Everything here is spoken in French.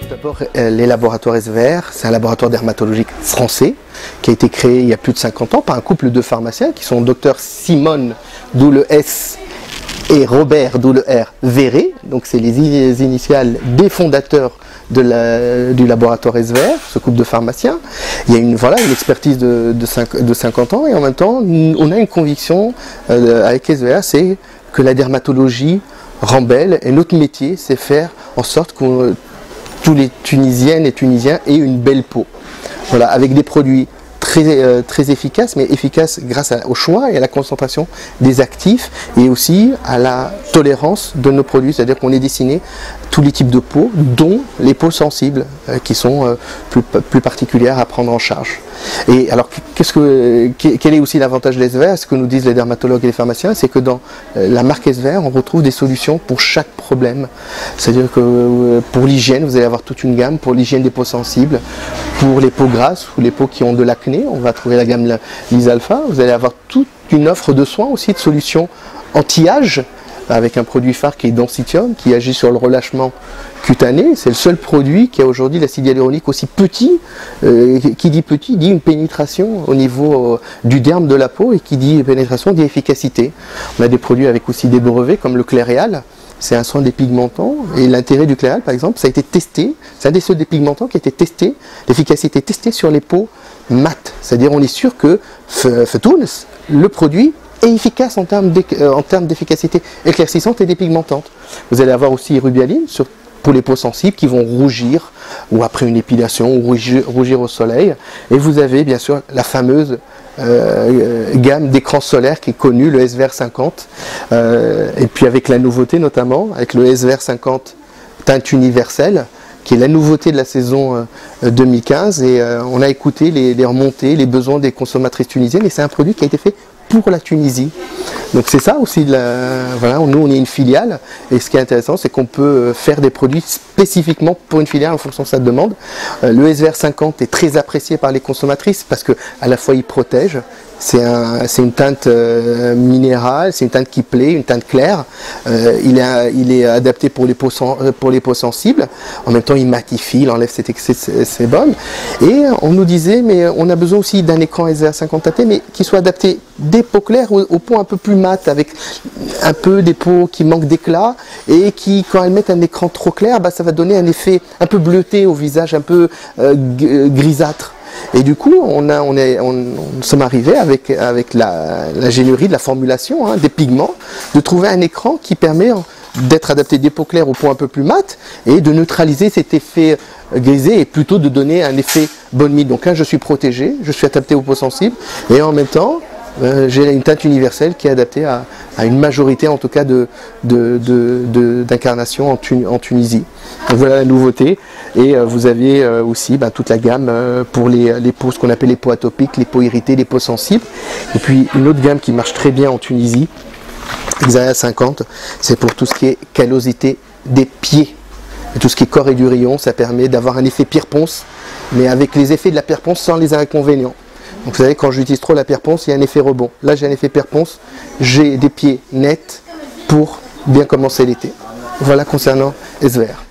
D'abord, les laboratoires SVR, c'est un laboratoire dermatologique français qui a été créé il y a plus de 50 ans par un couple de pharmaciens qui sont Dr Simone, d'où le S, et Robert, d'où le R, Verret. Donc c'est les initiales des fondateurs du laboratoire SVR, ce couple de pharmaciens. Il y a une expertise de 50 ans et en même temps, on a une conviction avec SVR, c'est que la dermatologie rend belle et notre métier, c'est faire en sorte que tous les Tunisiennes et Tunisiens aient une belle peau. Voilà, avec des produits très efficaces, mais efficaces grâce au choix et à la concentration des actifs et aussi à la tolérance de nos produits, c'est-à-dire qu'on est destiné tous les types de peaux, dont les peaux sensibles qui sont plus particulières à prendre en charge. Et alors, quel est aussi l'avantage des SVR? Ce que nous disent les dermatologues et les pharmaciens, c'est que dans la marque SVR, on retrouve des solutions pour chaque problème. C'est-à-dire que pour l'hygiène, vous allez avoir toute une gamme, pour l'hygiène des peaux sensibles, pour les peaux grasses ou les peaux qui ont de l'acné, on va trouver la gamme Lysalpha. Vous allez avoir toute une offre de soins aussi, de solutions anti-âge, avec un produit phare qui est Densitium, qui agit sur le relâchement cutané. C'est le seul produit qui a aujourd'hui l'acide hyaluronique aussi petit. Qui dit petit dit une pénétration au niveau du derme de la peau, et qui dit pénétration dit efficacité. On a des produits avec aussi des brevets comme le Claireal. C'est un soin dépigmentant, et l'intérêt du Claireal par exemple, ça a été testé, c'est un des seuls dépigmentants qui a été testé, l'efficacité testée sur les peaux mates. C'est-à-dire on est sûr que Fetounes, le produit, est efficace en termes d'efficacité éclaircissante et dépigmentante. Vous allez avoir aussi Rubialine pour les peaux sensibles qui vont rougir, ou après une épilation, ou rougir au soleil. Et vous avez bien sûr la fameuse gamme d'écrans solaires qui est connue, le SVR 50, et puis avec la nouveauté notamment, avec le SVR 50 teinte universelle, qui est la nouveauté de la saison 2015, et on a écouté les remontées, les besoins des consommatrices tunisiennes, et c'est un produit qui a été fait pour la Tunisie. Donc c'est ça aussi, voilà, nous on est une filiale, et ce qui est intéressant, c'est qu'on peut faire des produits spécifiquement pour une filiale en fonction de sa demande. Le SVR 50 est très apprécié par les consommatrices parce que à la fois il protège, c'est une teinte minérale, c'est une teinte qui plaît, une teinte claire. Il est adapté pour les peaux sensibles. En même temps, il matifie, il enlève cet excès de sébum. Et on nous disait, mais on a besoin aussi d'un écran SVR 50 AT, mais qui soit adapté des peaux claires aux peaux un peu plus mates, avec un peu des peaux qui manquent d'éclat, et qui, quand elles mettent un écran trop clair, bah, ça va donner un effet un peu bleuté au visage, un peu grisâtre. Et du coup, nous sommes arrivés avec l'ingénierie de la formulation, des pigments, de trouver un écran qui permet d'être adapté des peaux claires aux peaux un peu plus mates et de neutraliser cet effet grisé et plutôt de donner un effet bonne mine. Donc je suis protégé, je suis adapté aux peaux sensibles et en même temps, j'ai une teinte universelle qui est adaptée à une majorité en tout cas d'incarnations en Tunisie. Donc voilà la nouveauté, et vous avez aussi toute la gamme pour les peaux, ce qu'on appelle les peaux atopiques, les peaux irritées, les peaux sensibles. Et puis une autre gamme qui marche très bien en Tunisie, Xaria 50, c'est pour tout ce qui est callosité des pieds. Et tout ce qui est corps et du rayon, ça permet d'avoir un effet pierre-ponce, mais avec les effets de la pierre-ponce sans les inconvénients. Donc vous savez, quand j'utilise trop la pierre-ponce, il y a un effet rebond. Là, j'ai un effet pierre-ponce, j'ai des pieds nets pour bien commencer l'été. Voilà concernant SVR.